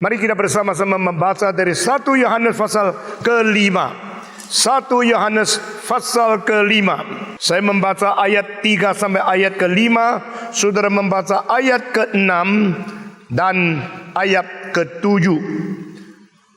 Mari kita bersama-sama membaca dari 1 Yohanes pasal ke-5. 1 Yohanes pasal ke-5. Saya membaca ayat 3 sampai ayat ke-5. Saudara membaca ayat ke-6 dan ayat ke-7.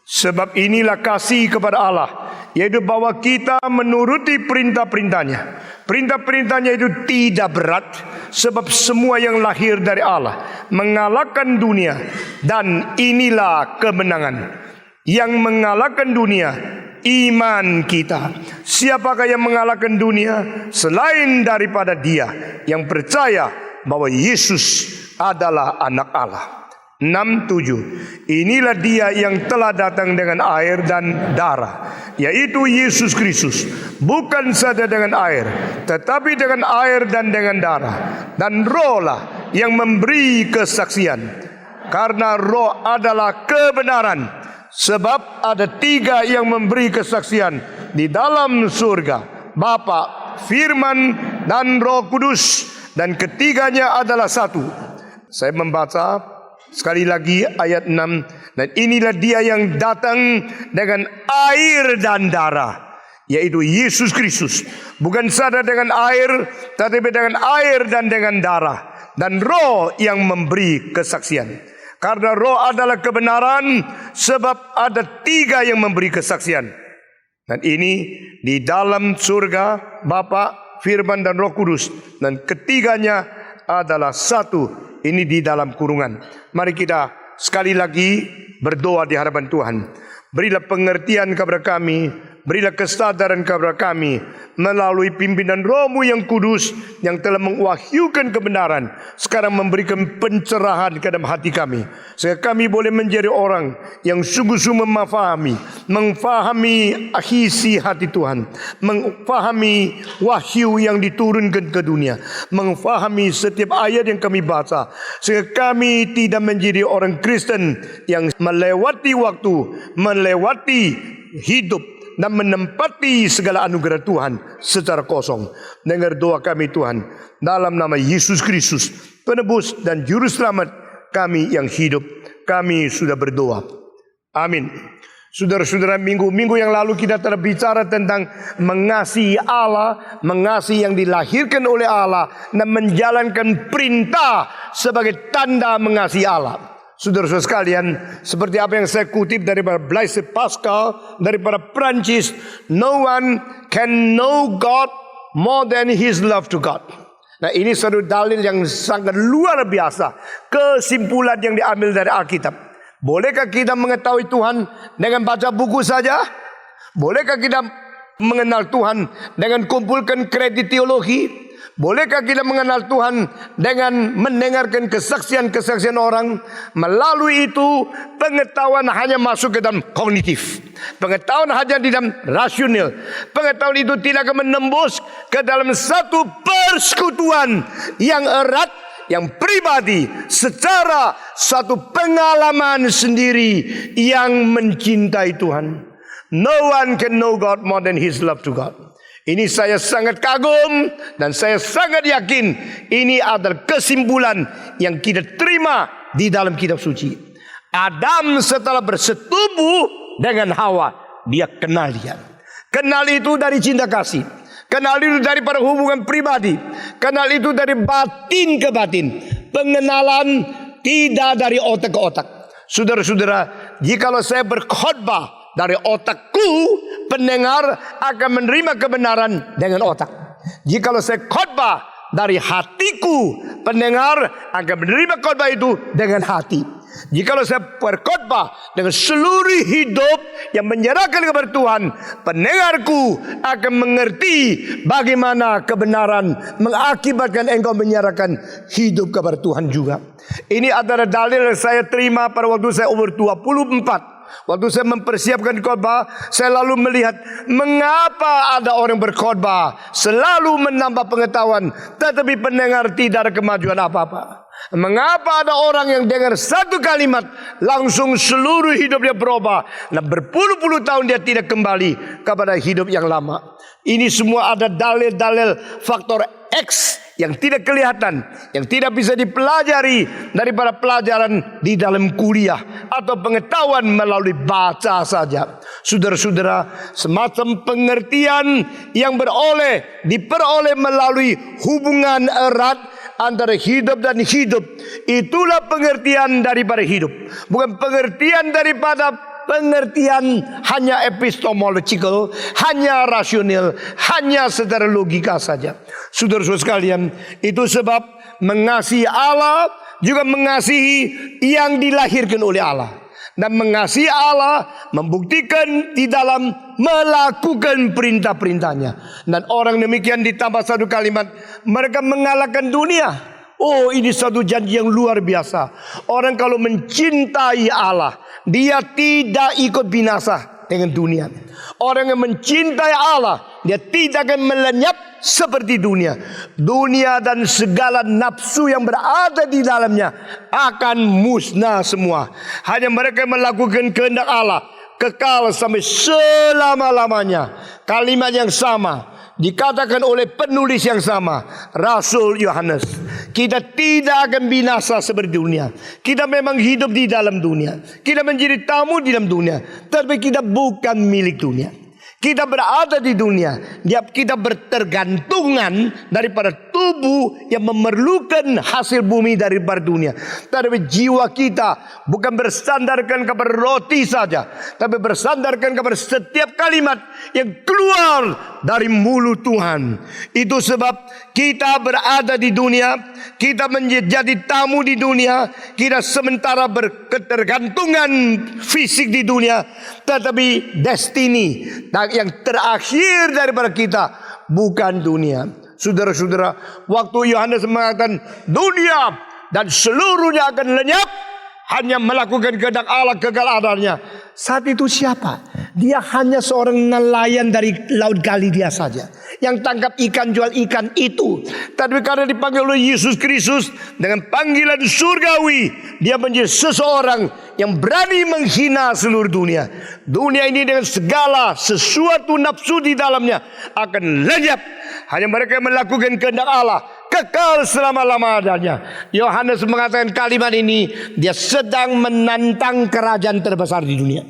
Sebab inilah kasih kepada Allah, yaitu bahwa kita menuruti perintah-perintahnya. Perintah-perintahnya itu tidak berat, sebab semua yang lahir dari Allah mengalahkan dunia, dan inilah kemenangan. Yang mengalahkan dunia, iman kita. Siapakah yang mengalahkan dunia selain daripada Dia yang percaya bahwa Yesus adalah anak Allah. 6:7. Inilah Dia yang telah datang dengan air dan darah, yaitu Yesus Kristus, bukan saja dengan air, tetapi dengan air dan dengan darah. Dan Roh-lah yang memberi kesaksian, karena Roh adalah kebenaran. Sebab ada 3 yang memberi kesaksian di dalam surga, Bapa, Firman, dan Roh Kudus, dan ketiganya adalah satu. Saya membaca sekali lagi ayat 6. Dan inilah Dia yang datang dengan air dan darah, yaitu Yesus Kristus, bukan saja dengan air, tetapi dengan air dan dengan darah. Dan Roh yang memberi kesaksian, karena Roh adalah kebenaran. Sebab ada 3 yang memberi kesaksian. Dan ini di dalam surga, Bapa, Firman, dan Roh Kudus, dan ketiganya adalah satu. Ini di dalam kurungan. Mari kita sekali lagi berdoa di hadapan Tuhan. Berilah pengertian kepada kami, berilah kesadaran kepada kami melalui pimpinan Roh-Mu yang kudus, yang telah mewahyukan kebenaran, sekarang memberikan pencerahan ke dalam hati kami, sehingga kami boleh menjadi orang yang sungguh-sungguh memfahami isi hati Tuhan, memfahami wahyu yang diturunkan ke dunia, memfahami setiap ayat yang kami baca, sehingga kami tidak menjadi orang Kristen yang melewati waktu, melewati hidup, dan menempati segala anugerah Tuhan secara kosong. Dengar doa kami Tuhan, dalam nama Yesus Kristus, penebus dan juru selamat kami yang hidup, kami sudah berdoa. Amin. Saudara-saudara, minggu yang lalu kita telah bicara tentang mengasihi Allah, mengasihi yang dilahirkan oleh Allah, dan menjalankan perintah sebagai tanda mengasihi Allah. Saudara-saudara sekalian, seperti apa yang saya kutip daripada Blaise Pascal, daripada Prancis, no one can know God more than his love to God. Nah, ini satu dalil yang sangat luar biasa, kesimpulan yang diambil dari Alkitab. Bolehkah kita mengetahui Tuhan dengan baca buku saja? Bolehkah kita mengenal Tuhan dengan kumpulkan kredit teologi? Bolehkah kita mengenal Tuhan dengan mendengarkan kesaksian-kesaksian orang? Melalui itu, pengetahuan hanya masuk ke dalam kognitif. Pengetahuan hanya di dalam rasional. Pengetahuan itu tidak akan menembus ke dalam satu persekutuan yang erat, yang pribadi, secara satu pengalaman sendiri yang mencintai Tuhan. No one can know God more than his love to God. Ini saya sangat kagum dan saya sangat yakin ini adalah kesimpulan yang kita terima di dalam kitab suci. Adam setelah bersetubuh dengan Hawa, dia kenal dia. Kenal itu dari cinta kasih. Kenal itu daripada hubungan pribadi. Kenal itu dari batin ke batin. Pengenalan tidak dari otak ke otak. Saudara-saudara, jikalau saya berkhotbah dari otakku, pendengar akan menerima kebenaran dengan otak. Jikalau saya khotbah dari hatiku, pendengar akan menerima khotbah itu dengan hati. Jikalau saya berkhotbah dengan seluruh hidup yang menyerahkan kepada Tuhan, pendengarku akan mengerti bagaimana kebenaran mengakibatkan engkau menyerahkan hidup kepada Tuhan juga. Ini adalah dalil yang saya terima pada waktu saya umur 24. Waktu saya mempersiapkan khotbah, saya lalu melihat mengapa ada orang berkhotbah selalu menambah pengetahuan, tetapi pendengar tidak ada kemajuan apa-apa. Mengapa ada orang yang dengar satu kalimat langsung seluruh hidup dia berubah, dan berpuluh-puluh tahun dia tidak kembali kepada hidup yang lama? Ini semua ada dalil-dalil faktor X yang tidak kelihatan, yang tidak bisa dipelajari daripada pelajaran di dalam kuliah atau pengetahuan melalui baca saja. Saudara-saudara, semacam pengertian yang diperoleh melalui hubungan erat antara hidup dan hidup, itulah pengertian daripada hidup. Bukan pengertian daripada pengertian hanya epistemological, hanya rasional, hanya secara logika saja. Saudara-saudara sekalian, itu sebab mengasihi Allah juga mengasihi yang dilahirkan oleh Allah. Dan mengasihi Allah membuktikan di dalam melakukan perintah-perintahnya. Dan orang demikian ditambah satu kalimat, mereka mengalahkan dunia. Oh, ini satu janji yang luar biasa. Orang kalau mencintai Allah, dia tidak ikut binasa dengan dunia. Orang yang mencintai Allah, dia tidak akan melenyap seperti dunia. Dunia dan segala nafsu yang berada di dalamnya akan musnah semua. Hanya mereka melakukan kehendak Allah, kekal sampai selama-lamanya. Kalimat yang sama dikatakan oleh penulis yang sama, Rasul Yohanes. Kita tidak akan binasa seperti dunia. Kita memang hidup di dalam dunia. Kita menjadi tamu di dalam dunia, tapi kita bukan milik dunia. Kita berada di dunia, kita bertergantungan daripada tubuh yang memerlukan hasil bumi daripada dunia. Tapi jiwa kita bukan bersandarkan kepada roti saja, tapi bersandarkan kepada setiap kalimat yang keluar dari mulut Tuhan. Itu sebab kita berada di dunia, kita menjadi tamu di dunia, kita sementara berketergantungan fisik di dunia, tetapi destiny yang terakhir daripada kita bukan dunia. Saudara-saudara, waktu Yohanes mengatakan dunia dan seluruhnya akan lenyap, hanya melakukan kehendak Allah, kekal adanya. Saat itu siapa? Dia hanya seorang nelayan dari laut Galilea saja, yang tangkap ikan, jual ikan itu. Tapi karena dipanggil oleh Yesus Kristus dengan panggilan surgawi, dia menjadi seseorang yang berani menghina seluruh dunia. Dunia ini dengan segala sesuatu nafsu di dalamnya akan lenyap. Hanya mereka yang melakukan kehendak Allah, kekal selama-lamanya. Yohanes mengatakan kalimat ini, dia sedang menantang kerajaan terbesar di dunia.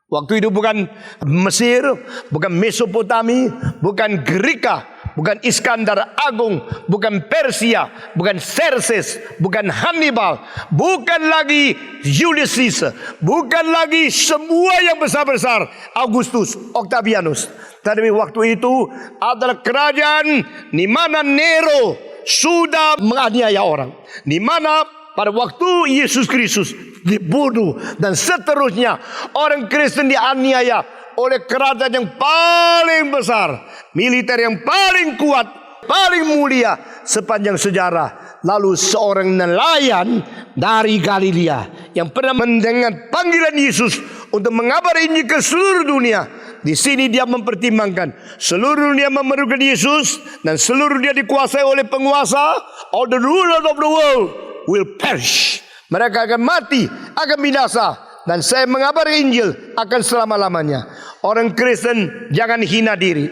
Waktu itu bukan Mesir, bukan Mesopotami, bukan Greka, bukan Iskandar Agung, bukan Persia, bukan Xerxes, bukan Hannibal, bukan lagi Julius Caesar, bukan lagi semua yang besar-besar, Augustus, Octavianus. Tapi waktu itu adalah kerajaan di mana Nero sudah menganiaya orang, di mana pada waktu Yesus Kristus dibunuh dan seterusnya, orang Kristen dianiaya oleh kerajaan yang paling besar, militer yang paling kuat, paling mulia sepanjang sejarah. Lalu seorang nelayan dari Galilea yang pernah mendengar panggilan Yesus untuk mengabar Injil ke seluruh dunia, di sini dia mempertimbangkan seluruh dunia memerlukan Yesus, dan seluruh dunia dikuasai oleh penguasa. All the rulers of the world will perish. Mereka akan mati, akan binasa, dan saya mengabar Injil akan selama-lamanya. Orang Kristen jangan hina diri.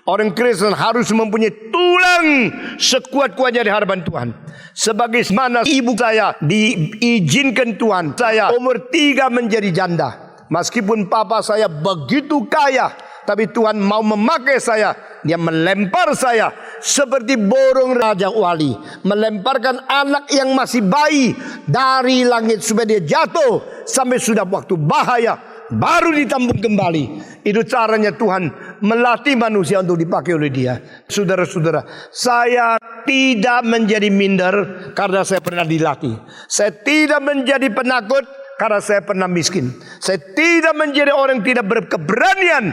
Orang Kristen harus mempunyai tulang sekuat-kuatnya di hadapan Tuhan. Sebagaimana ibu saya diizinkan Tuhan, saya umur 3 menjadi janda. Meskipun papa saya begitu kaya, tapi Tuhan mau memakai saya. Dia melempar saya seperti borong Raja Wali, melemparkan anak yang masih bayi dari langit supaya dia jatuh sampai sudah waktu bahaya, baru ditampung kembali. Itu caranya Tuhan melatih manusia untuk dipakai oleh dia. Saudara-saudara, saya tidak menjadi minder karena saya pernah dilatih. Saya tidak menjadi penakut karena saya pernah miskin. Saya tidak menjadi orang yang tidak berkeberanian.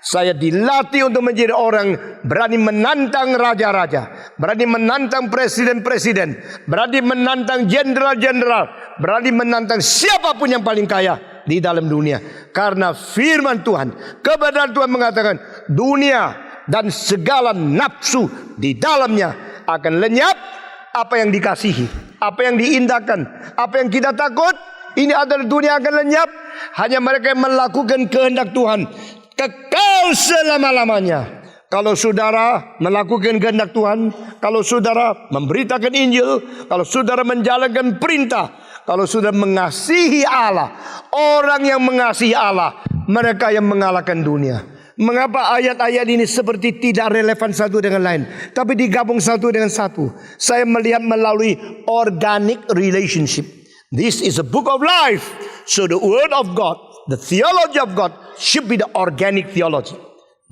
Saya dilatih untuk menjadi orang berani menantang raja-raja, berani menantang presiden-presiden, berani menantang jenderal-jenderal, berani menantang siapapun yang paling kaya di dalam dunia. Karena firman Tuhan, kebenaran Tuhan mengatakan dunia dan segala nafsu di dalamnya akan lenyap. Apa yang dikasihi, apa yang diindahkan, apa yang kita takut, ini adalah dunia akan lenyap. Hanya mereka yang melakukan kehendak Tuhan kekal selama-lamanya. Kalau saudara melakukan kehendak Tuhan, kalau saudara memberitakan Injil, kalau saudara menjalankan perintah, kalau saudara mengasihi Allah, orang yang mengasihi Allah, mereka yang mengalahkan dunia. Mengapa ayat-ayat ini seperti tidak relevan satu dengan lain, tapi digabung satu dengan satu? Saya melihat melalui organic relationship. This is a book of life. So the word of God, the theology of God should be the organic theology.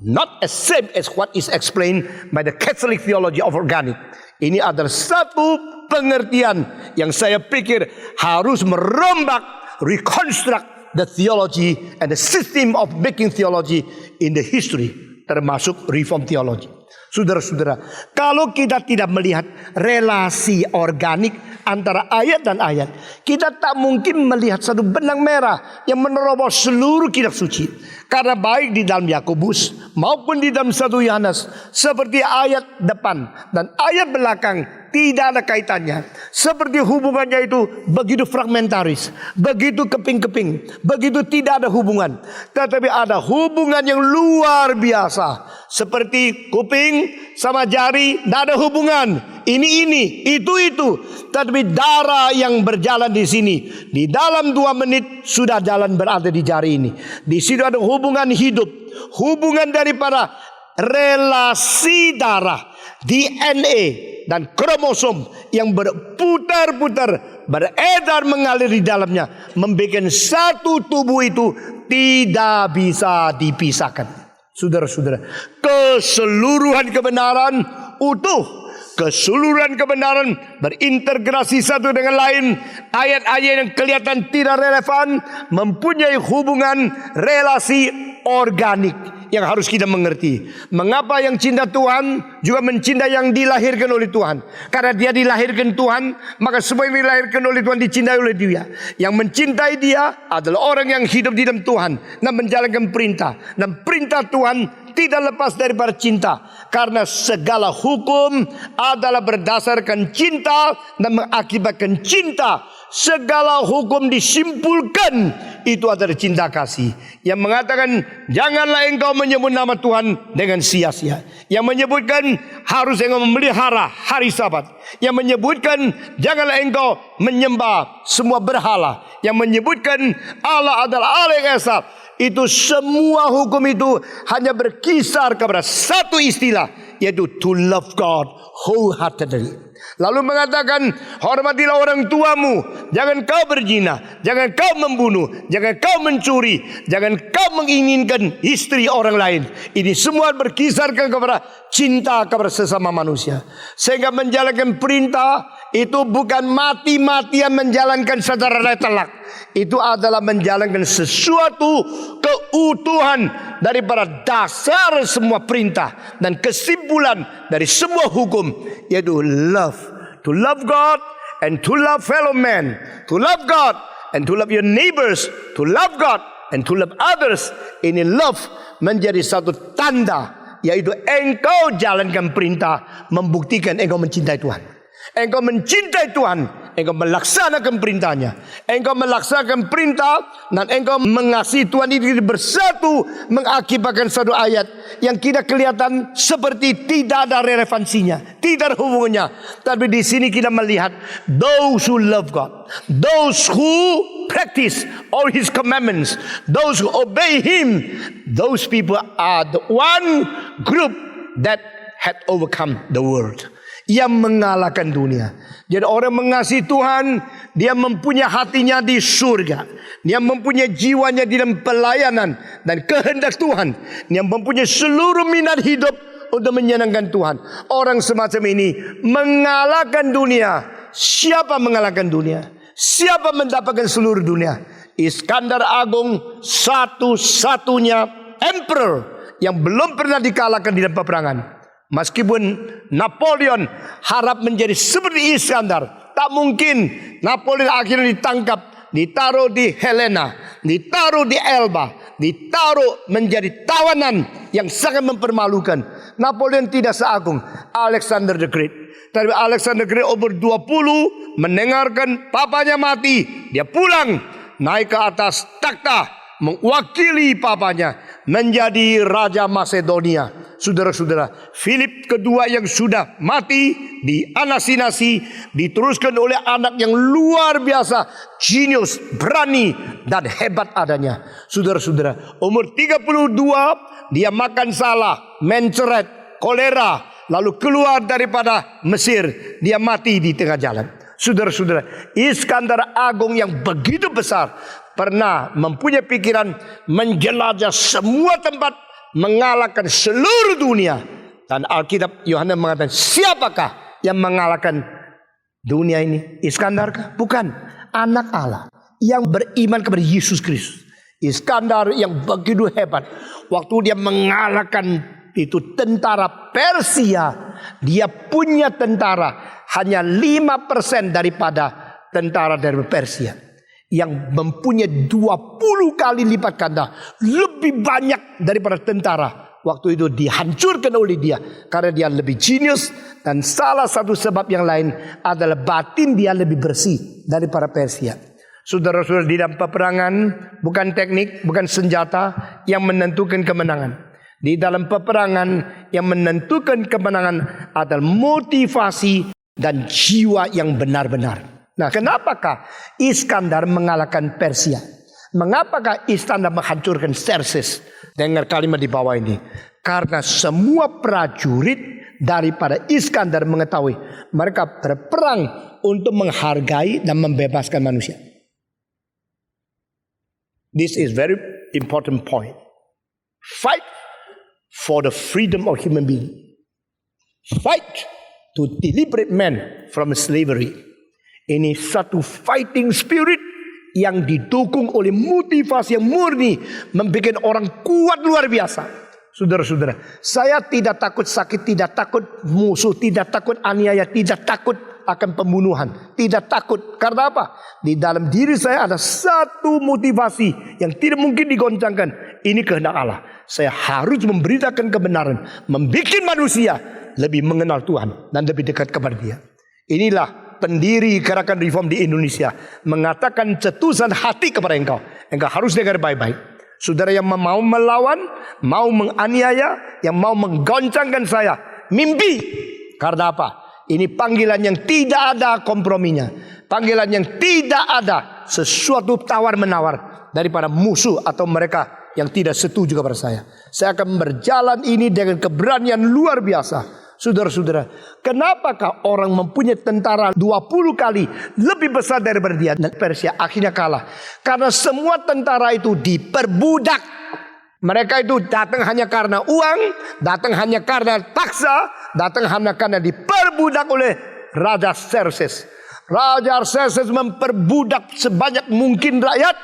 Not as same as what is explained by the Catholic theology of organic. Ini adalah satu pengertian yang saya pikir harus merombak, reconstruct the theology and the system of making theology in the history, termasuk Reform theology. Saudara-saudara, kalau kita tidak melihat relasi organik antara ayat dan ayat, kita tak mungkin melihat satu benang merah yang menerobos seluruh kitab suci. Karena baik di dalam Yakobus maupun di dalam 1 Yohanes, seperti ayat depan dan ayat belakang tidak ada kaitannya. Seperti hubungannya itu begitu fragmentaris, begitu keping-keping, begitu tidak ada hubungan. Tetapi ada hubungan yang luar biasa. Seperti kuping sama jari, tidak ada hubungan. Ini, itu. Tetapi darah yang berjalan di sini, di dalam 2 menit sudah jalan berada di jari ini. Di situ ada hubungan hidup, hubungan daripada relasi darah, DNA dan kromosom yang berputar-putar, beredar mengalir di dalamnya, membuat satu tubuh itu tidak bisa dipisahkan. Saudara-saudara, keseluruhan kebenaran utuh, keseluruhan kebenaran berintegrasi satu dengan lain. Ayat-ayat yang kelihatan tidak relevan mempunyai hubungan relasi organik yang harus kita mengerti. Mengapa yang cinta Tuhan juga mencintai yang dilahirkan oleh Tuhan? Karena dia dilahirkan Tuhan, maka semua yang dilahirkan oleh Tuhan dicintai oleh dia. Yang mencintai dia adalah orang yang hidup di dalam Tuhan dan menjalankan perintah. Dan perintah Tuhan tidak lepas daripada cinta. Karena segala hukum adalah berdasarkan cinta dan mengakibatkan cinta. Segala hukum disimpulkan itu adalah cinta kasih. Yang mengatakan janganlah engkau menyebut nama Tuhan dengan sia-sia. Yang menyebutkan harus engkau memelihara hari Sabat. Yang menyebutkan janganlah engkau menyembah semua berhala. Yang menyebutkan Allah adalah Allah yang esa. Itu semua hukum itu hanya berkisar kepada satu istilah, yaitu to love God wholeheartedly. Lalu mengatakan hormatilah orang tuamu, jangan kau berzina, jangan kau membunuh, jangan kau mencuri, jangan kau menginginkan istri orang lain. Ini semua berkisarkan kepada cinta kepada sesama manusia. Sehingga menjalankan perintah itu bukan mati-matian menjalankan secara telak. Itu adalah menjalankan sesuatu keutuhan daripada dasar semua perintah dan kesimpulan dari semua hukum, yaitu love. To love God and to love fellow men. To love God and to love your neighbors. To love God and to love others. Ini love menjadi satu tanda, yaitu engkau jalankan perintah, membuktikan engkau mencintai Tuhan. Engkau mencintai Tuhan, engkau melaksanakan perintahnya. Engkau melaksanakan perintah dan engkau mengasihi Tuhan itu bersatu, mengakibatkan satu ayat yang kita kelihatan seperti tidak ada relevansinya, tidak ada hubungannya. Tapi di sini kita melihat those who love God, those who practice all His commandments, those who obey Him, those people are the one group that had overcome the world, yang mengalahkan dunia. Jadi orang mengasihi Tuhan, dia mempunyai hatinya di surga, dia mempunyai jiwanya di dalam pelayanan dan kehendak Tuhan, dia mempunyai seluruh minat hidup untuk menyenangkan Tuhan. Orang semacam ini mengalahkan dunia. Siapa mengalahkan dunia? Siapa mendapatkan seluruh dunia? Iskandar Agung, satu-satunya emperor yang belum pernah dikalahkan di dalam peperangan. Meskipun Napoleon harap menjadi seperti Iskandar, tak mungkin. Napoleon akhirnya ditangkap, ditaruh di Helena, ditaruh di Elba, ditaruh menjadi tawanan yang sangat mempermalukan. Napoleon tidak seagung Alexander the Great. Tapi Alexander Great umur 20 mendengarkan papanya mati. Dia pulang naik ke atas takhta mewakili papanya menjadi Raja Masedonia. Saudara-saudara, Philip kedua yang sudah mati dianasinasi, diteruskan oleh anak yang luar biasa, jenius, berani dan hebat adanya. Saudara-saudara, umur 32 dia makan salah, menceret, kolera, lalu keluar daripada Mesir. Dia mati di tengah jalan. Saudara-saudara, Iskandar Agung yang begitu besar pernah mempunyai pikiran menjelajah semua tempat, mengalahkan seluruh dunia. Dan Alkitab Yohanes mengatakan, siapakah yang mengalahkan dunia ini? Iskandar kah? Bukan. Anak Allah yang beriman kepada Yesus Kristus. Iskandar yang begitu hebat. Waktu dia mengalahkan itu tentara Persia, dia punya tentara hanya 5% daripada tentara dari Persia, yang mempunyai 20 kali lipat ganda lebih banyak daripada tentara waktu itu dihancurkan oleh dia, karena dia lebih jenius. Dan salah satu sebab yang lain adalah batin dia lebih bersih daripada Persia. Saudara-saudara, di dalam peperangan bukan teknik, bukan senjata yang menentukan kemenangan. Di dalam peperangan yang menentukan kemenangan adalah motivasi dan jiwa yang benar-benar. Nah, kenapakah Iskandar mengalahkan Persia? Mengapakah Iskandar menghancurkan Xerxes? Dengar kalimat di bawah ini. Karena semua prajurit daripada Iskandar mengetahui mereka berperang untuk menghargai dan membebaskan manusia. This is very important point. Fight for the freedom of human being. Fight to liberate man from slavery. Ini satu fighting spirit yang didukung oleh motivasi yang murni, membuat orang kuat luar biasa. Saudara-saudara, saya tidak takut sakit, tidak takut musuh, tidak takut aniaya, tidak takut akan pembunuhan, tidak takut. Karena apa? Di dalam diri saya ada satu motivasi yang tidak mungkin digoncangkan. Ini kehendak Allah. Saya harus memberitakan kebenaran, membuat manusia lebih mengenal Tuhan dan lebih dekat kepada Dia. Inilah pendiri gerakan reform di Indonesia, mengatakan cetusan hati kepada engkau. Engkau harus dengar baik-baik. Saudara yang mau melawan, mau menganiaya, yang mau menggoncangkan saya, mimpi. Karena apa? Ini panggilan yang tidak ada komprominya. Panggilan yang tidak ada sesuatu tawar-menawar daripada musuh atau mereka yang tidak setuju kepada saya. Saya akan berjalan ini dengan keberanian luar biasa. Saudara-saudara, kenapakah orang mempunyai tentara 20 kali lebih besar daripada dia? Dan Persia akhirnya kalah. Karena semua tentara itu diperbudak. Mereka itu datang hanya karena uang, datang hanya karena paksa, datang hanya karena diperbudak oleh Raja Xerxes. Raja Xerxes memperbudak sebanyak mungkin rakyat.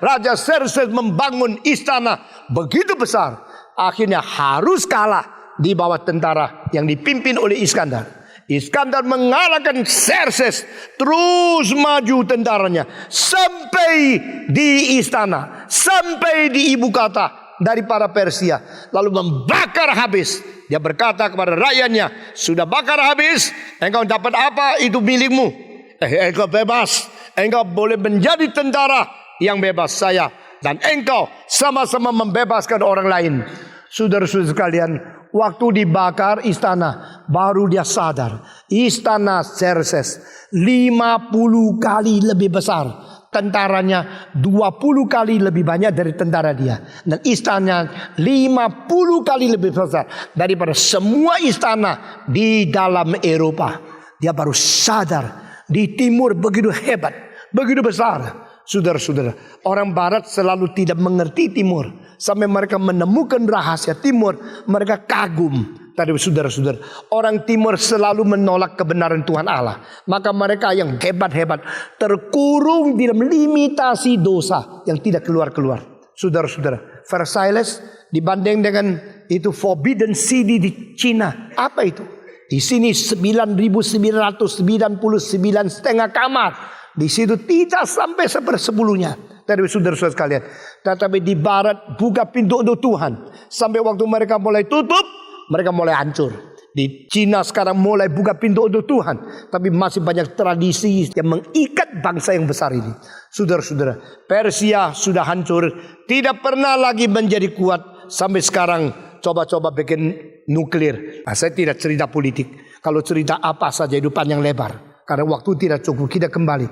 Raja Xerxes membangun istana begitu besar. Akhirnya harus kalah di bawah tentara yang dipimpin oleh Iskandar. Iskandar mengalahkan Xerxes, terus maju tentaranya sampai di istana, sampai di ibu kota daripada Persia, lalu membakar habis. Dia berkata kepada rakyatnya, sudah bakar habis, engkau dapat apa? Itu milikmu. Engkau bebas, engkau boleh menjadi tentara yang bebas saya dan engkau sama-sama membebaskan orang lain. Saudara-saudara sekalian, waktu dibakar istana, baru dia sadar istana Xerxes 50 kali lebih besar, tentaranya 20 kali lebih banyak dari tentara dia, dan istananya 50 kali lebih besar daripada semua istana di dalam Eropa. Dia baru sadar di timur begitu hebat, begitu besar. Saudara-saudara, orang barat selalu tidak mengerti timur, sampai mereka menemukan rahasia timur, mereka kagum. Tadi saudara-saudara, orang timur selalu menolak kebenaran Tuhan Allah. Maka mereka yang hebat-hebat terkurung di dalam limitasi dosa yang tidak keluar-keluar. Saudara-saudara, Versailles dibanding dengan itu Forbidden City di Cina, apa itu? Di sini 9.999,5 kamar. Di situ tidak sampai 1/10-nya dari saudara-saudara sekalian. Tetapi di barat buka pintu untuk Tuhan. Sampai waktu mereka mulai tutup, mereka mulai hancur. Di Cina sekarang mulai buka pintu untuk Tuhan. Tapi masih banyak tradisi yang mengikat bangsa yang besar ini. Saudara-saudara, Persia sudah hancur. Tidak pernah lagi menjadi kuat. Sampai sekarang coba-coba bikin nuklir. Nah, saya tidak cerita politik. Kalau cerita apa saja itu panjang lebar. Karena waktu tidak cukup, kita kembali.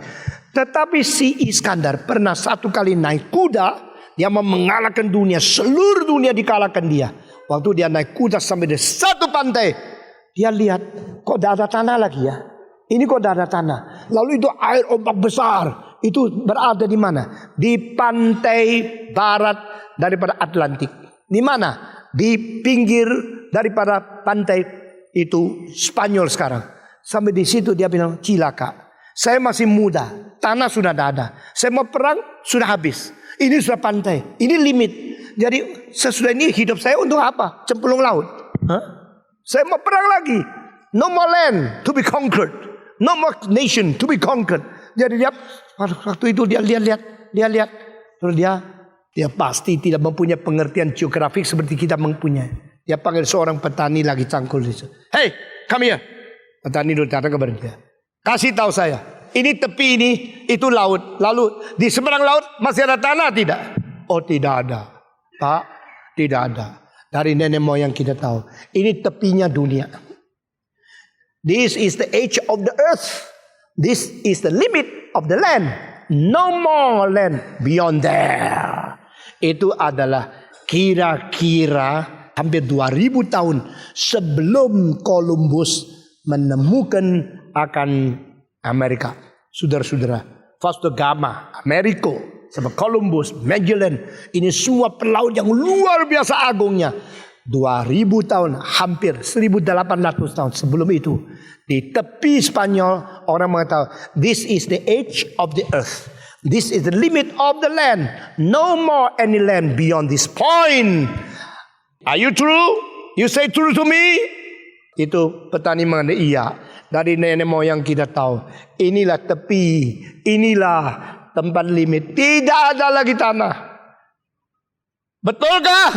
Tetapi si Iskandar pernah satu kali naik kuda. Dia mau mengalahkan dunia. Seluruh dunia dikalahkan dia. Waktu dia naik kuda sampai di satu pantai, dia lihat, kok tidak ada tanah lagi ya? Ini kok tidak ada tanah. Lalu itu air ombak besar. Itu berada di mana? Di pantai barat daripada Atlantik. Di mana? Di pinggir daripada pantai itu Spanyol sekarang. Sampai di situ dia bilang, cilaka. Saya masih muda. Tanah sudah tidak ada. Saya mau perang, sudah habis. Ini sudah pantai. Ini limit. Jadi sesudah ini hidup saya untuk apa? Cemplung laut. Saya mau perang lagi. No more land to be conquered. No more nation to be conquered. Jadi dia waktu itu dia lihat. Terus dia pasti tidak mempunyai pengertian geografik seperti kita mempunyai. Dia panggil seorang petani lagi cangkul di situ. Hey, come here. Petani itu datang kepada dia. Kasih tahu saya. Ini tepi ini, itu laut. Lalu di seberang laut masih ada tanah tidak? Oh tidak ada. Pak, tidak ada. Dari nenek moyang kita tahu. Ini tepinya dunia. This is the edge of the earth. This is the limit of the land. No more land beyond there. Itu adalah kira-kira hampir 2000 tahun sebelum Columbus menemukan akan Amerika. Saudara-saudara, Vasco da Gama, Amerika, sama Columbus, Magellan, ini semua pelaut yang luar biasa agungnya. 2000 tahun, hampir 1800 tahun sebelum itu, di tepi Spanyol orang mengatakan, this is the edge of the earth. This is the limit of the land. No more any land beyond this point. Are you true? You say true to me? Itu petani mengatakan, iya. Dari nenek moyang kita tahu. Inilah tepi. Inilah tempat limit. Tidak ada lagi tanah. Betulkah?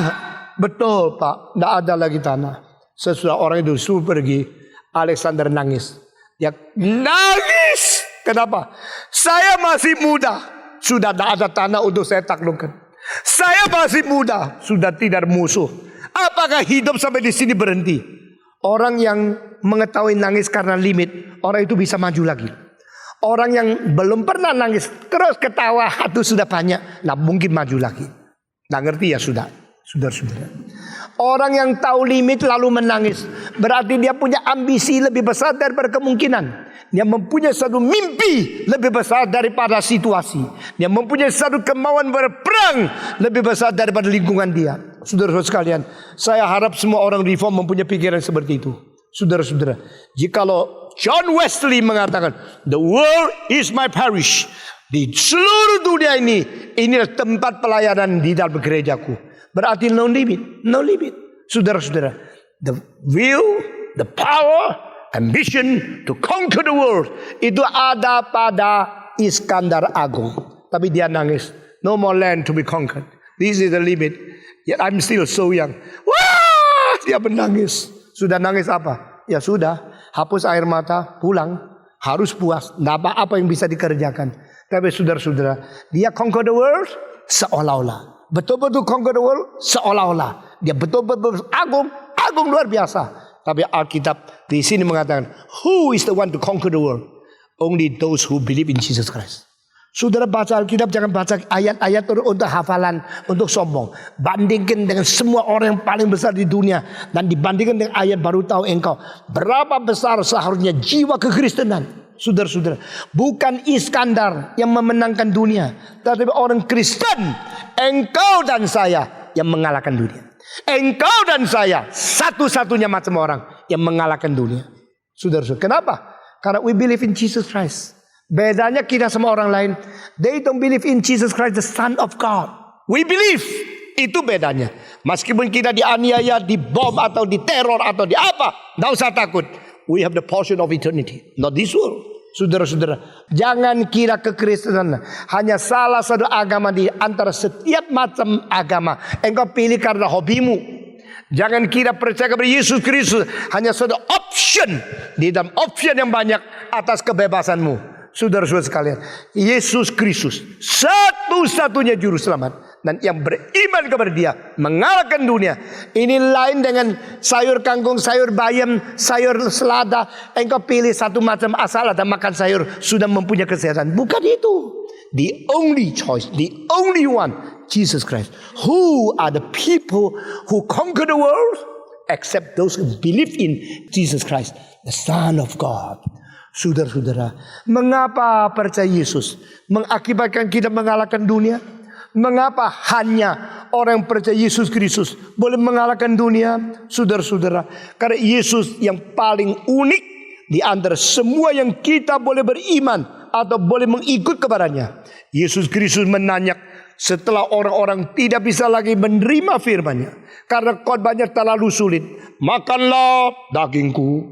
Betul Pak. Tidak ada lagi tanah. Sesudah orang itu suruh pergi, Alexander nangis. Dia nangis. Kenapa? Saya masih muda. Sudah tidak ada tanah untuk saya taklukkan. Saya masih muda. Sudah tidak musuh. Apakah hidup sampai di sini berhenti? Orang yang mengetahui nangis karena limit, orang itu bisa maju lagi. Orang yang belum pernah nangis, terus ketawa, itu sudah banyak. Nah mungkin maju lagi. Nah ngerti ya sudah. Saudara-saudara. Orang yang tahu limit lalu menangis, berarti dia punya ambisi lebih besar daripada kemungkinan. Dia mempunyai satu mimpi lebih besar daripada situasi. Dia mempunyai satu kemauan berperang lebih besar daripada lingkungan dia. Saudara-saudara sekalian, saya harap semua orang reform mempunyai pikiran seperti itu. Saudara-saudara, jikalau John Wesley mengatakan, the world is my parish. Di seluruh dunia ini, inilah tempat pelayanan di dalam gerejaku. Berarti no limit, no limit. Saudara-saudara, the will, the power, ambition to conquer the world, itu ada pada Iskandar Agung. Tapi dia nangis, no more land to be conquered. This is the limit. Yet I'm still so young. Wah, dia menangis. Sudah nangis apa? Ya sudah, hapus air mata, pulang. Harus puas. Tidak apa-apa yang bisa dikerjakan. Tapi saudara-saudara, dia conquer the world seolah-olah. Betul-betul conquer the world seolah-olah. Dia betul-betul agung luar biasa. Tapi Alkitab di sini mengatakan, who is the one to conquer the world? Only those who believe in Jesus Christ. Saudara baca Alkitab, jangan baca ayat-ayat untuk hafalan, untuk sombong. Bandingkan dengan semua orang yang paling besar di dunia. Dan dibandingkan dengan ayat baru tahu engkau. Berapa besar seharusnya jiwa kekristenan. Saudara-saudara, bukan Iskandar yang memenangkan dunia. Tetapi orang Kristen, engkau dan saya yang mengalahkan dunia. Engkau dan saya satu-satunya macam orang yang mengalahkan dunia. Saudara-saudara, kenapa? Karena we believe in Jesus Christ. Bedanya kita sama orang lain, they don't believe in Jesus Christ, the Son of God. We believe. Itu bedanya. Meskipun kita dianiaya, dibom atau diteror atau di apa, tidak usah takut. We have the portion of eternity, not this world. Saudara-saudara, jangan kira kekristenan hanya salah satu agama di antara setiap macam agama. Engkau pilih karena hobimu. Jangan kira percaya kepada Yesus Kristus hanya suatu option di dalam option yang banyak atas kebebasanmu. Saudara-saudara sekalian, Yesus Kristus satu-satunya juru selamat, dan yang beriman kepada Dia mengalahkan dunia. Ini lain dengan sayur kangkung, sayur bayam, sayur selada. Engkau pilih satu macam asal ada makan sayur sudah mempunyai kesehatan. Bukan itu. The only choice, the only one, Jesus Christ. Who are the people who conquer the world? Except those who believe in Jesus Christ, the Son of God. Saudara-saudara, mengapa percaya Yesus mengakibatkan kita mengalahkan dunia? Mengapa hanya orang yang percaya Yesus Kristus boleh mengalahkan dunia? Saudara-saudara, karena Yesus yang paling unik di antara semua yang kita boleh beriman atau boleh mengikut kepadanya. Yesus Kristus menanyak setelah orang-orang tidak bisa lagi menerima firman-Nya karena khotbahnya terlalu sulit. Makanlah dagingku,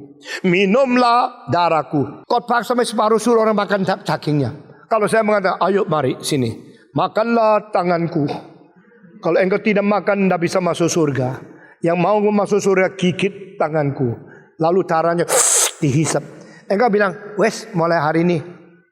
minumlah darahku. Khotbah sampai separuh suruh orang makan dagingnya. Kalau saya mengatakan, ayo mari sini, makanlah tanganku. Kalau engkau tidak makan, tidak bisa masuk surga. Yang mau masuk surga, gigit tanganku. Lalu darahnya dihisap. Engkau bilang, wes mulai hari ini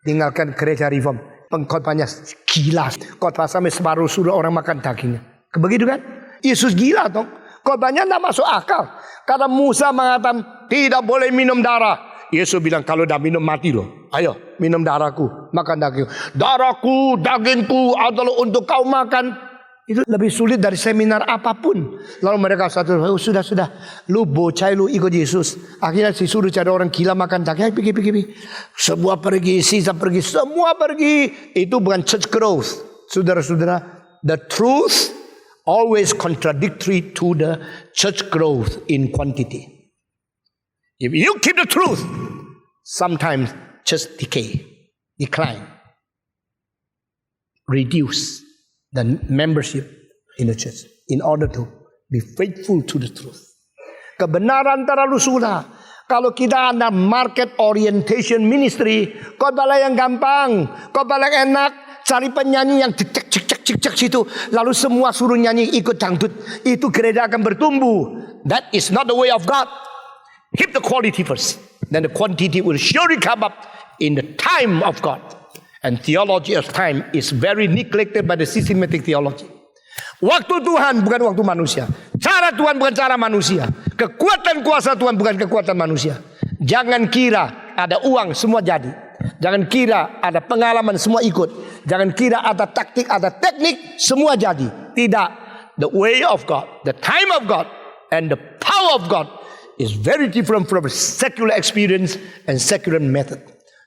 tinggalkan gereja Reform. Pengkhotbahnya gila. Khotbah sampai separuh suruh orang makan dagingnya. Begitu kan? Yesus gila dong. Khotbahnya tidak masuk akal. Karena Musa mengatakan tidak boleh minum darah. Yesus bilang kalau dah minum mati loh. Ayo minum darahku, makan daging. Darahku, dagingku adalah untuk kau makan. Itu lebih sulit dari seminar apapun. Lalu mereka satu, oh, sudah. Lu bocah lu ikut Yesus. Akhirnya disuruh cari orang gila makan daging. Pergi. Semua pergi, sisa pergi, semua pergi. Itu bukan church growth. Saudara-saudara, the truth always contradictory to the church growth in quantity. If you keep the truth, sometimes just decline, reduce the membership in the church in order to be faithful to the truth. Kebenaran terlalu susah. Kalau kita ada market orientation ministry, khotbah yang gampang, khotbah yang enak, cari penyanyi yang cek situ, lalu semua suruh nyanyi ikut dangdut, itu gereja akan bertumbuh. That is not the way of God. Keep the quality first, then the quantity will surely come up in the time of God. And theology of time is very neglected by the systematic theology. Waktu Tuhan bukan waktu manusia. Cara Tuhan bukan cara manusia. Kekuatan kuasa Tuhan bukan kekuatan manusia. Jangan kira ada uang semua jadi. Jangan kira ada pengalaman semua ikut. Jangan kira ada taktik, ada teknik semua jadi. Tidak. The way of God, the time of God, and the power of God is very different from secular experience and secular method.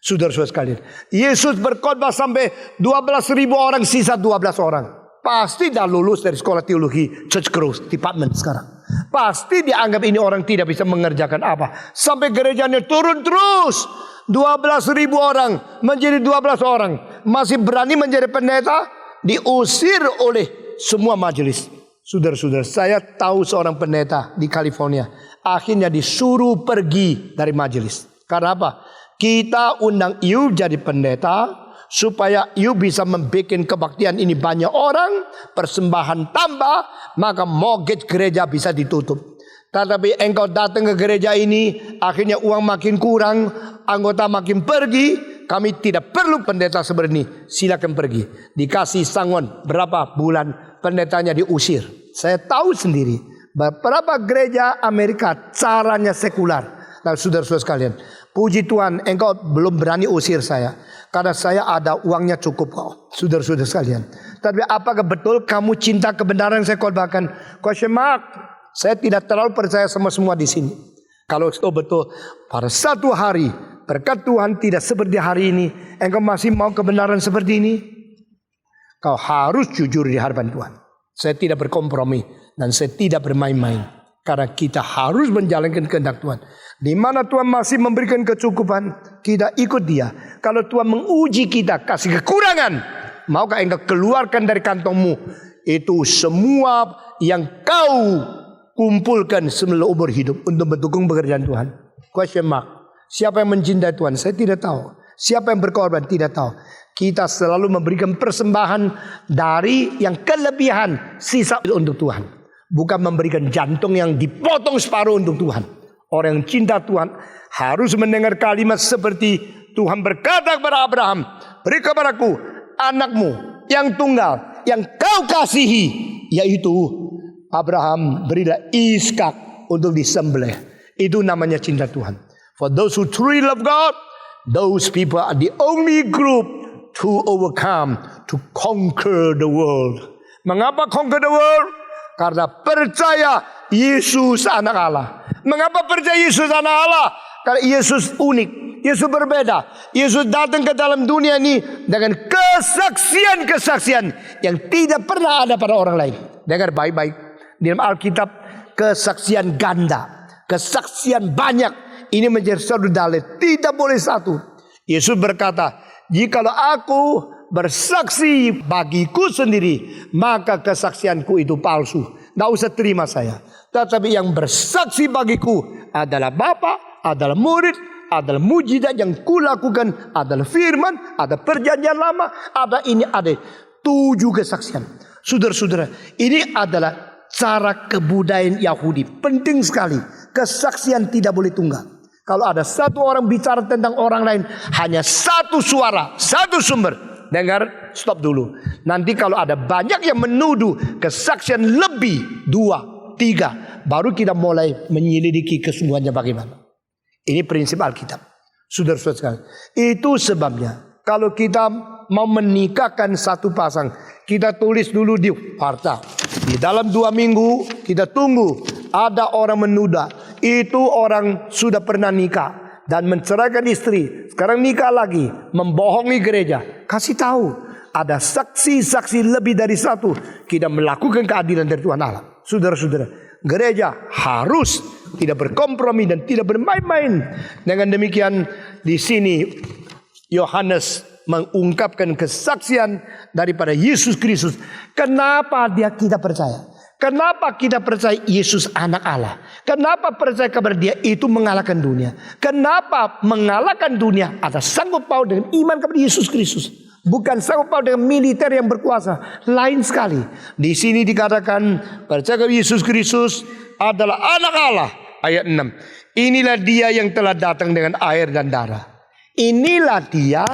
Saudara-saudara sekalian, Yesus berkhotbah sampai 12.000 orang, sisa 12 orang. Pasti dah lulus dari sekolah teologi Church Growth Department sekarang. Pasti dianggap ini orang tidak bisa mengerjakan apa. Sampai gerejanya turun terus. 12.000 orang menjadi 12 orang. Masih berani menjadi pendeta, diusir oleh semua majelis. Saudara-saudara, saya tahu seorang pendeta di California. Akhirnya disuruh pergi dari majelis. Karena apa? Kita undang you jadi pendeta supaya you bisa membuat kebaktian ini banyak orang, persembahan tambah, maka mortgage gereja bisa ditutup. Tetapi engkau datang ke gereja ini, akhirnya uang makin kurang, anggota makin pergi, kami tidak perlu pendeta seperti ini, silakan pergi. Dikasih sangon berapa bulan, pendetanya diusir. Saya tahu sendiri beberapa gereja Amerika caranya sekular. Nah, saudara-saudara sekalian, puji Tuhan, engkau belum berani usir saya. Karena saya ada uangnya cukup kok. Saudara-saudara sekalian. Tapi apakah betul kamu cinta kebenaran yang saya khotbahkan? Question mark. Saya tidak terlalu percaya sama semua di sini. Kalau itu betul, pada satu hari, berkat Tuhan tidak seperti hari ini, engkau masih mau kebenaran seperti ini, kau harus jujur di hadapan Tuhan. Saya tidak berkompromi dan saya tidak bermain-main. Karena kita harus menjalankan kehendak Tuhan. Di mana Tuhan masih memberikan kecukupan, kita ikut Dia. Kalau Tuhan menguji kita, kasih kekurangan, maukah engkau keluarkan dari kantongmu itu semua yang kau kumpulkan seumur umur hidup untuk mendukung pekerjaan Tuhan? Question mark. Siapa yang mencintai Tuhan? Saya tidak tahu. Siapa yang berkorban? Tidak tahu. Kita selalu memberikan persembahan dari yang kelebihan sisa untuk Tuhan. bukan memberikan jantung yang dipotong separuh untuk Tuhan. Orang yang cinta Tuhan harus mendengar kalimat seperti Tuhan berkata kepada Abraham, beri kepadaku anakmu yang tunggal, yang kau kasihi, yaitu Abraham, berilah Ishak untuk disembelih. Itu namanya cinta Tuhan. For those who truly love God, those people are the only group to overcome, to conquer the world. Mengapa conquer the world? Karena percaya Yesus anak Allah. Mengapa percaya Yesus anak Allah? Karena Yesus unik, Yesus berbeda. Yesus datang ke dalam dunia ini dengan kesaksian-kesaksian yang tidak pernah ada pada orang lain. Dengar baik-baik. Di dalam Alkitab, kesaksian ganda, kesaksian banyak. Ini menjadi satu dalil, tidak boleh satu. Yesus berkata, jikalau aku bersaksi bagiku sendiri, maka kesaksianku itu palsu. Tidak usah terima saya. Tetapi yang bersaksi bagiku adalah Bapa, adalah murid, adalah mujizat yang kulakukan, adalah firman, ada perjanjian lama, ada ini, ada 7 kesaksian. Saudara-saudara, ini adalah cara kebudayaan Yahudi. Penting sekali. Kesaksian tidak boleh tunggal. Kalau ada satu orang bicara tentang orang lain, hanya satu suara, satu sumber. Dengar, stop dulu. Nanti kalau ada banyak yang menuduh kesaksian lebih, 2, 3, baru kita mulai menyelidiki kesungguhannya bagaimana. Ini prinsip Alkitab. Saudara-saudara sekalian, itu sebabnya kalau kita mau menikahkan satu pasang, kita tulis dulu di harta. Di dalam 2 minggu kita tunggu ada orang menuduh itu orang sudah pernah nikah dan menceraikan istri, sekarang nikah lagi, membohongi gereja. Kasih tahu, ada saksi-saksi lebih dari 1. Kita melakukan keadilan dari Tuhan Allah. Saudara-saudara, gereja harus tidak berkompromi dan tidak bermain-main. Dengan demikian, di sini Yohanes mengungkapkan kesaksian daripada Yesus Kristus. Kenapa kita percaya? Kenapa kita percaya Yesus anak Allah? Kenapa percaya kepada Dia itu mengalahkan dunia? Kenapa mengalahkan dunia? Ada sanggup paut dengan iman kepada Yesus Kristus. Bukan sanggup paut dengan militer yang berkuasa. Lain sekali. Di sini dikatakan percaya kepada Yesus Kristus adalah anak Allah. Ayat 6. Inilah Dia yang telah datang dengan air dan darah. Inilah Dia,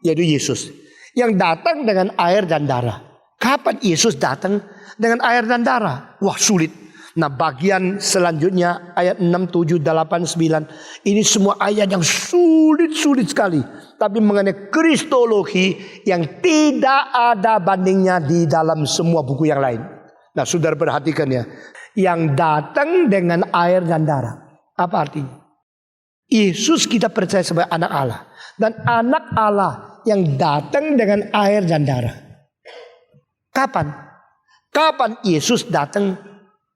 yaitu Yesus, yang datang dengan air dan darah. Kapan Yesus datang dengan air dan darah? Wah, sulit. Nah, bagian selanjutnya ayat 6, 7, 8, 9. Ini semua ayat yang sulit-sulit sekali. Tapi mengenai kristologi yang tidak ada bandingnya di dalam semua buku yang lain. Nah, saudara perhatikan ya. Yang datang dengan air dan darah. Apa artinya? Yesus kita percaya sebagai anak Allah. Dan anak Allah yang datang dengan air dan darah. Kapan? Kapan Yesus datang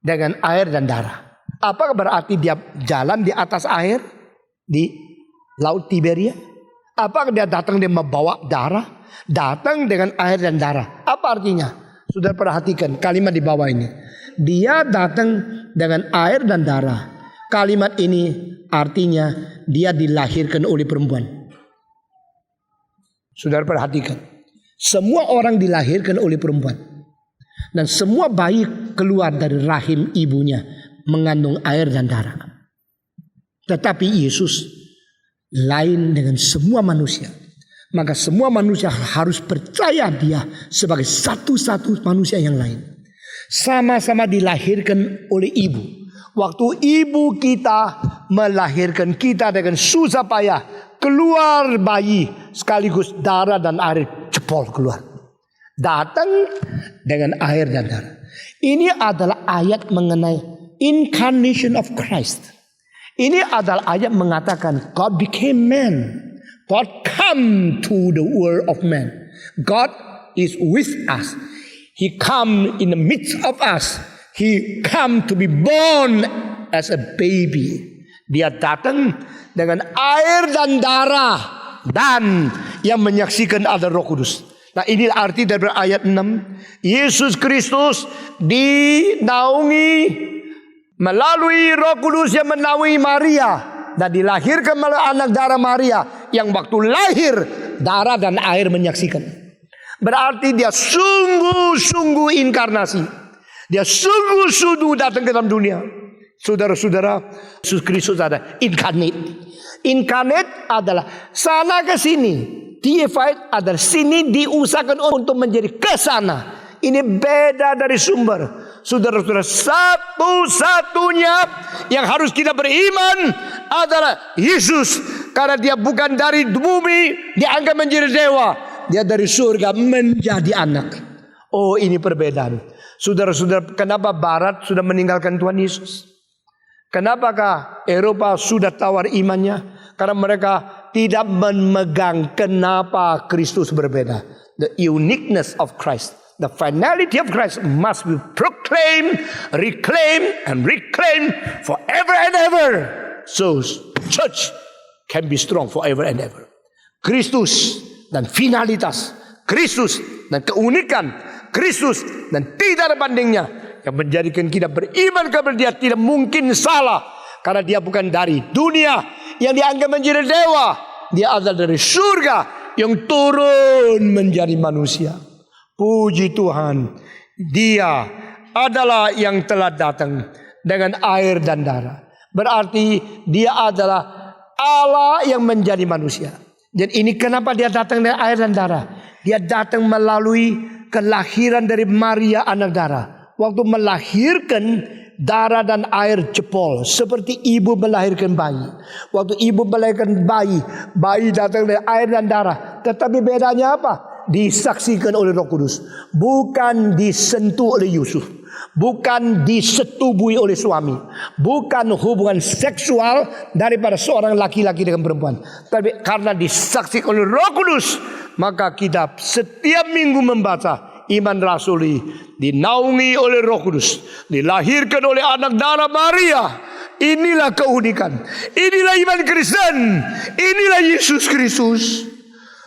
dengan air dan darah? Apa berarti dia jalan di atas air di Laut Tiberia? Apakah dia datang dia membawa darah? Datang dengan air dan darah. Apa artinya? Sudah perhatikan kalimat di bawah ini. Dia datang dengan air dan darah. Kalimat ini artinya dia dilahirkan oleh perempuan. Saudara perhatikan. Semua orang dilahirkan oleh perempuan. Dan semua bayi keluar dari rahim ibunya mengandung air dan darah. Tetapi Yesus lain dengan semua manusia. Maka semua manusia harus percaya Dia sebagai satu-satu manusia yang lain. Sama-sama dilahirkan oleh ibu. Waktu ibu kita melahirkan kita dengan susah payah, keluar bayi sekaligus darah dan air jebol keluar. Datang dengan air dan darah. Ini adalah ayat mengenai incarnation of Christ. Ini adalah ayat mengatakan God became man. God come to the world of man. God is with us. He come in the midst of us. He come to be born as a baby. Dia datang dengan air dan darah. Dan yang menyaksikan adalah Roh Kudus. Nah, ini arti dari ayat 6. Yesus Kristus dinaungi melalui Roh Kudus yang menaungi Maria. Dan dilahirkan melalui anak darah Maria. Yang waktu lahir darah dan air menyaksikan. Berarti dia sungguh-sungguh inkarnasi. Dia sungguh-sungguh datang ke dalam dunia. Saudara-saudara, Yesus Kristus ada incarnate. Incarnate adalah sana ke sini. Deified adalah sini diusahakan untuk menjadi ke sana. Ini beda dari sumber. Saudara-saudara, satu-satunya yang harus kita beriman adalah Yesus. Karena dia bukan dari bumi dianggap menjadi dewa. Dia dari surga menjadi anak. Oh, ini perbedaan. Saudara-saudara, kenapa Barat sudah meninggalkan Tuhan Yesus? Kenapakah Eropa sudah tawar imannya? Karena mereka tidak memegang kenapa Kristus berbeda. The uniqueness of Christ. The finality of Christ must be proclaimed, reclaimed, and reclaimed forever and ever. So, church can be strong forever and ever. Kristus dan finalitas, Kristus dan keunikan, Kristus dan tidak ada bandingnya, yang menjadikan kita beriman kepada dia tidak mungkin salah. Karena dia bukan dari dunia yang dianggap menjadi dewa. Dia adalah dari surga yang turun menjadi manusia. Puji Tuhan, dia adalah yang telah datang dengan air dan darah. Berarti dia adalah Allah yang menjadi manusia. Dan ini kenapa dia datang dengan air dan darah. Dia datang melalui kelahiran dari Maria anak darah. Waktu melahirkan, darah dan air jebol. Seperti ibu melahirkan bayi. Waktu ibu melahirkan bayi, bayi datang dari air dan darah. Tetapi bedanya apa? Disaksikan oleh Roh Kudus. Bukan disentuh oleh Yusuf. Bukan disetubui oleh suami. Bukan hubungan seksual daripada seorang laki-laki dengan perempuan. Tapi karena disaksikan oleh Roh Kudus, maka kita setiap minggu membaca iman rasuli, dinaungi oleh Roh Kudus, dilahirkan oleh anak darah Maria. Inilah keunikan. Inilah iman Kristen. Inilah Yesus Kristus.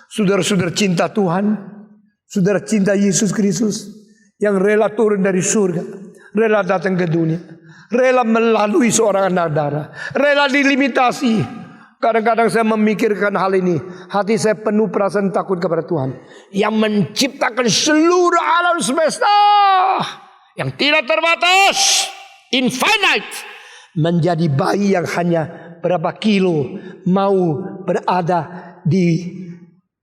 Saudara-saudara cinta Tuhan, saudara cinta Yesus Kristus yang rela turun dari surga, rela datang ke dunia, rela melalui seorang anak darah, rela dilimitasi. Kadang-kadang saya memikirkan hal ini, hati saya penuh perasaan takut kepada Tuhan yang menciptakan seluruh alam semesta yang tidak terbatas, infinite, menjadi bayi yang hanya berapa kilo mau berada di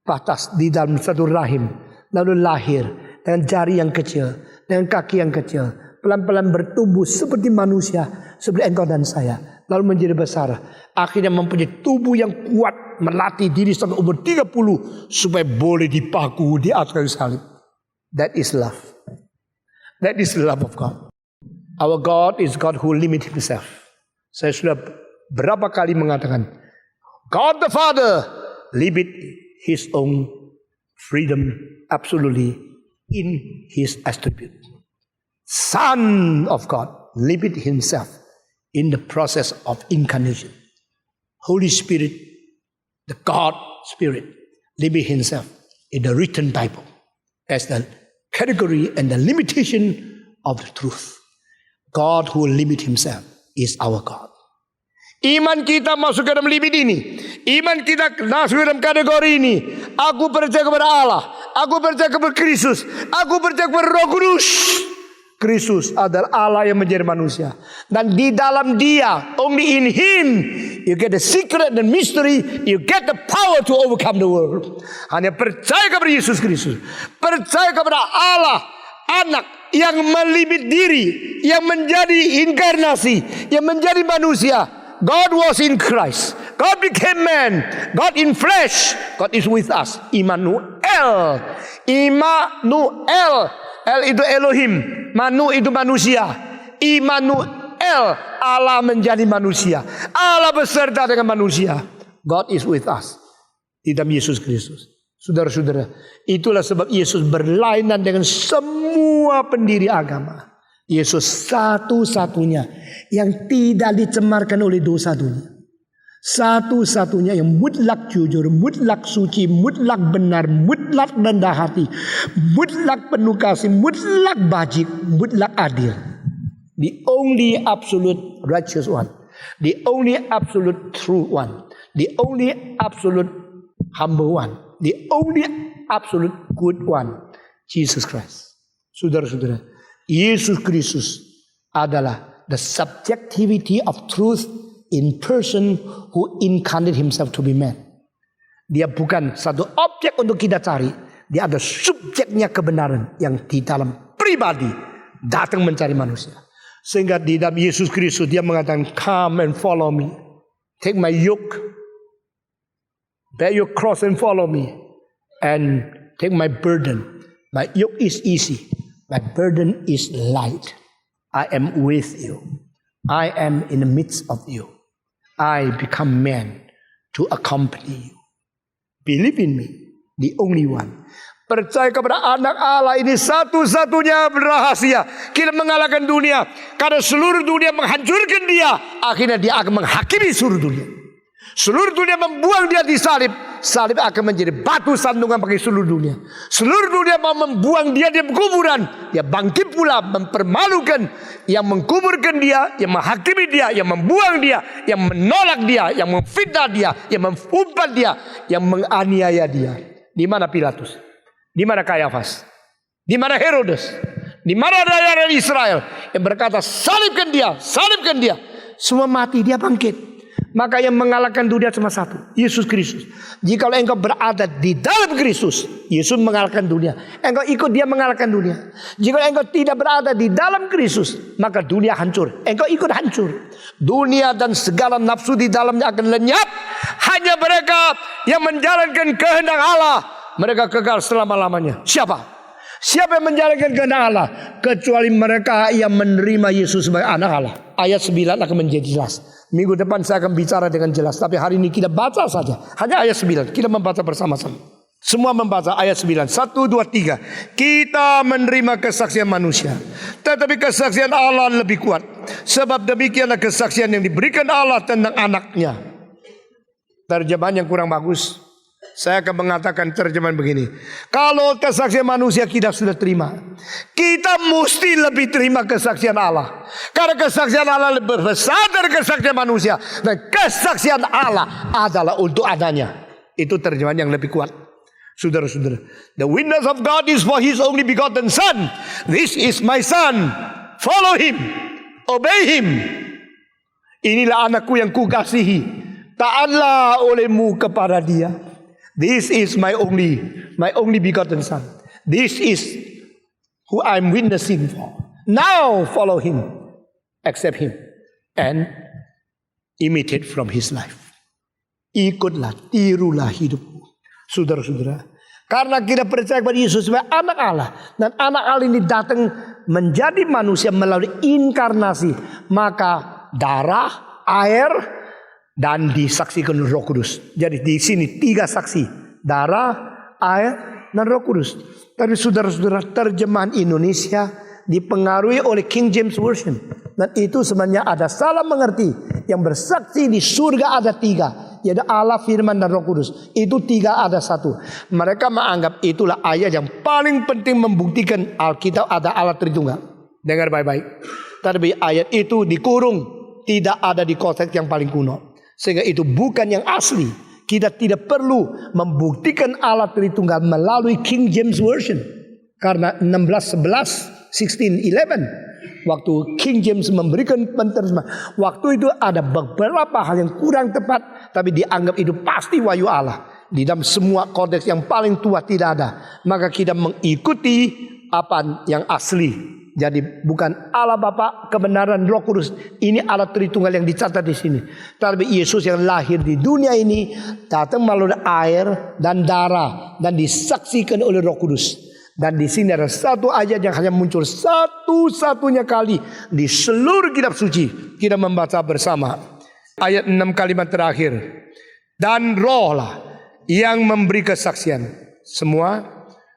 batas di dalam satu rahim, lalu lahir dengan jari yang kecil, dengan kaki yang kecil, pelan-pelan bertumbuh seperti manusia, seperti engkau dan saya, lalu menjadi besar, akhirnya mempunyai tubuh yang kuat, melatih diri sampai umur 30 supaya boleh dipaku di atas kayu salib. That is love. That is the love of God. Our God is God who limit himself. Saya sudah berapa kali mengatakan, God the Father limit his own freedom absolutely in his attribute. Son of God limit himself in the process of incarnation. Holy Spirit, the God Spirit, limit himself in the written Bible as the category and the limitation of the truth. God who limit himself is our God. Iman kita masuk ke dalam limit ini. Iman kita masuk ke dalam kategori ini. Aku percaya kepada Allah. Aku percaya kepada Kristus. Aku percaya kepada Roh Kudus. Kristus adalah Allah yang menjadi manusia. Dan di dalam dia, only in him, you get the secret and mystery. You get the power to overcome the world. Hanya percaya kepada Yesus Kristus. Percaya kepada Allah, anak yang melimit diri, yang menjadi inkarnasi, yang menjadi manusia. God was in Christ. God became man. God in flesh. God is with us. Immanuel. Immanuel. El itu Elohim. Manu itu manusia. Immanuel. Allah menjadi manusia. Allah beserta dengan manusia. God is with us. Di dalam Yesus Kristus. Saudara-saudara, itulah sebab Yesus berlainan dengan semua pendiri agama. Yesus satu-satunya yang tidak dicemarkan oleh dosa dunia. Satu-satunya yang mutlak jujur, mutlak suci, mutlak benar, mutlak rendah hati, mutlak penuh kasih, mutlak bajik, mutlak adil. The only absolute righteous one. The only absolute true one. The only absolute humble one. The only absolute good one. Jesus Christ. Saudara-saudara, Yesus Kristus adalah the subjectivity of truth in person who incarnate himself to be man. Dia bukan satu objek untuk kita cari. Dia ada subjeknya kebenaran yang di dalam pribadi datang mencari manusia. Sehingga di dalam Yesus Kristus dia mengatakan, come and follow me. Take my yoke. Bear your cross and follow me. And take my burden. My yoke is easy. My burden is light. I am with you. I am in the midst of you. I become man to accompany you. Believe in me, the only one. Percaya kepada anak Allah ini satu-satunya rahasia. Kita mengalahkan dunia. Karena seluruh dunia menghancurkan dia. Akhirnya dia akan menghakimi seluruh dunia. Seluruh dunia membuang dia di salib. Salib akan menjadi batu sandungan bagi seluruh dunia. Seluruh dunia mau membuang dia di kuburan. Dia bangkit pula mempermalukan. Yang mengkuburkan dia, yang menghakimi dia, yang membuang dia, yang menolak dia, yang memfitnah dia, yang mengumpat dia, yang menganiaya dia. Di mana Pilatus? Di mana Kayafas? Di mana Herodes? Di mana rakyat Israel yang berkata salibkan dia, salibkan dia. Semua mati, dia bangkit. Maka yang mengalahkan dunia cuma satu, Yesus Kristus. Jika engkau berada di dalam Kristus, Yesus mengalahkan dunia. Engkau ikut dia mengalahkan dunia. Jika engkau tidak berada di dalam Kristus, maka dunia hancur. Engkau ikut hancur. Dunia dan segala nafsu di dalamnya akan lenyap. Hanya mereka yang menjalankan kehendak Allah, mereka kekal selama-lamanya. Siapa? Siapa yang menjalankan kehendak Allah? Kecuali mereka yang menerima Yesus sebagai anak Allah. Ayat 9 akan menjadi jelas. Minggu depan saya akan bicara dengan jelas. Tapi hari ini kita baca saja. Hanya ayat 9. Kita membaca bersama-sama. Semua membaca ayat 9. 1, 2, 3. Kita menerima kesaksian manusia. Tetapi kesaksian Allah lebih kuat. Sebab demikianlah kesaksian yang diberikan Allah tentang anaknya. Terjemahan yang kurang bagus. Saya akan mengatakan terjemahan begini. Kalau kesaksian manusia kita sudah terima, kita mesti lebih terima kesaksian Allah. Karena kesaksian Allah lebih besar dari kesaksian manusia. Dan kesaksian Allah adalah untuk adanya. Itu terjemahan yang lebih kuat. Saudara-saudara, the witness of God is for his only begotten son. This is my son. Follow him. Obey him. Inilah anakku yang kukasihi. Taatlah olehmu kepada dia. This is my only begotten son. This is who I'm witnessing for. Now follow him, accept him, and imitate from his life. Ikutlah, tirulah hidupmu, saudara-saudara. Karena kita percaya kepada Yesus sebagai anak Allah, dan anak Allah ini datang menjadi manusia melalui inkarnasi, maka darah, air, dan disaksikan Roh Kudus. Jadi di sini 3 saksi, darah, air, dan Roh Kudus. Tapi saudara-saudara, terjemahan Indonesia dipengaruhi oleh King James Version, dan itu sebenarnya ada salah mengerti. Yang bersaksi di surga ada 3, yaitu Allah, Firman, dan Roh Kudus. Itu 3 ada 1. Mereka menganggap itulah ayat yang paling penting membuktikan Alkitab ada Allah Tritunggal. Dengar baik-baik. Tapi ayat itu dikurung, tidak ada di konteks yang paling kuno. Sehingga itu bukan yang asli. Kita tidak perlu membuktikan Allah Tritunggal melalui King James Version. Karena 16:11 waktu King James memberikan penerjemahan, waktu itu ada beberapa hal yang kurang tepat, tapi dianggap itu pasti wahyu Allah. Di dalam semua konteks yang paling tua tidak ada. Maka kita mengikuti apa yang asli. Jadi bukan Allah Bapa, kebenaran, Roh Kudus. Ini Allah Tritunggal yang dicatat di sini. Tapi Yesus yang lahir di dunia ini datang melalui air dan darah dan disaksikan oleh Roh Kudus. Dan di sini ada satu ayat yang hanya muncul satu-satunya kali di seluruh kitab suci. Kita membaca bersama. Ayat 6 kalimat terakhir. Dan rohlah yang memberi kesaksian. Semua.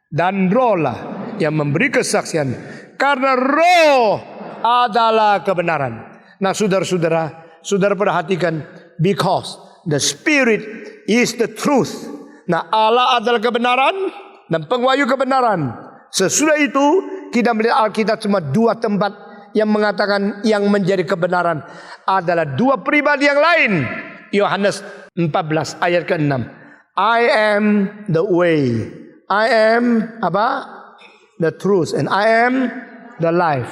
Dan rohlah yang memberi kesaksian. Karena roh adalah kebenaran. Nah saudara-saudara, saudara perhatikan. Because the Spirit is the truth. Nah Allah adalah kebenaran dan pengwahyu kebenaran. Sesudah itu kita melihat Alkitab cuma 2 tempat yang mengatakan yang menjadi kebenaran adalah 2 pribadi yang lain. Yohanes 14 ayat ke-6. I am the way. I am apa? The truth. And I am the life.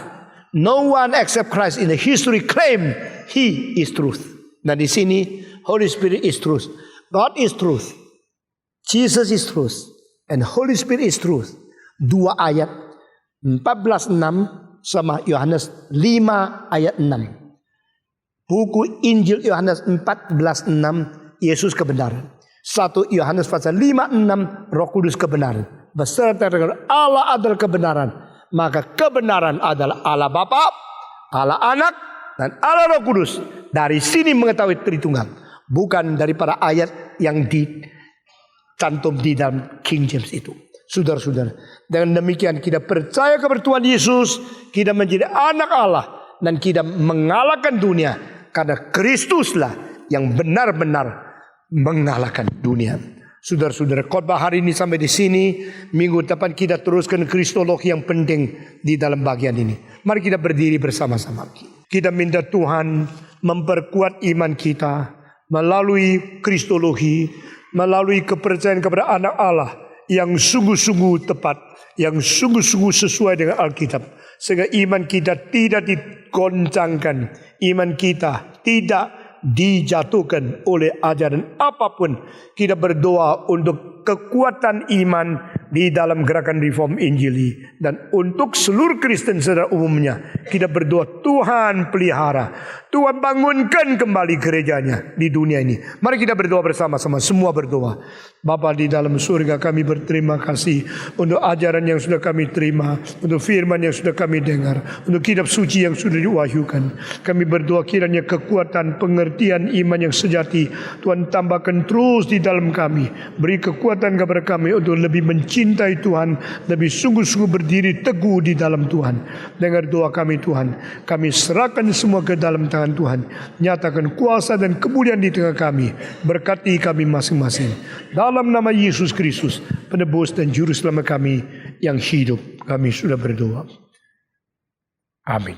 No one except Christ in the history claim He is truth. Nah di sini Holy Spirit is truth. God is truth. Jesus is truth. And Holy Spirit is truth. 2 ayat 14:6 sama Yohanes 5 ayat 6. Buku Injil Yohanes 14:6 Yesus kebenaran. 1 Yohanes pasal 5:6 Roh Kudus kebenaran. Beserta dengan Allah adalah kebenaran. Maka kebenaran adalah Allah Bapa, Allah Anak, dan Allah Roh Kudus. Dari sini mengetahui Tritunggal. Bukan daripada ayat yang dicantum di dalam King James itu. Saudara-saudara, dengan demikian kita percaya kepada Tuhan Yesus, kita menjadi anak Allah, dan kita mengalahkan dunia. Karena Kristuslah yang benar-benar mengalahkan dunia. Saudara-saudara, khotbah hari ini sampai di sini. Minggu depan kita teruskan kristologi yang penting di dalam bagian ini. Mari kita berdiri bersama-sama. Kita minta Tuhan memperkuat iman kita melalui kristologi, melalui kepercayaan kepada anak Allah yang sungguh-sungguh tepat, yang sungguh-sungguh sesuai dengan Alkitab. Sehingga iman kita tidak digoncangkan, iman kita tidak dijatuhkan oleh ajaran apapun. Kita berdoa untuk kekuatan iman di dalam gerakan reform Injili, dan untuk seluruh Kristen secara umumnya kita berdoa Tuhan pelihara, Tuhan bangunkan kembali gerejanya di dunia ini. Mari kita berdoa bersama-sama, semua berdoa. Bapa di dalam surga, kami berterima kasih untuk ajaran yang sudah kami terima, untuk firman yang sudah kami dengar, untuk kitab suci yang sudah diwahyukan. Kami berdoa kiranya kekuatan pengertian iman yang sejati Tuhan tambahkan terus di dalam kami. Beri kekuatan kepada kami untuk lebih mencintai Tuhan, lebih sungguh-sungguh berdiri teguh di dalam Tuhan. Dengar doa kami Tuhan. Kami serahkan semua ke dalam tangan Tuhan. Nyatakan kuasa dan kemuliaan di tengah kami. Berkati kami masing-masing. Dalam nama Yesus Kristus, penebus dan juru selamat kami yang hidup, kami sudah berdoa. Amin.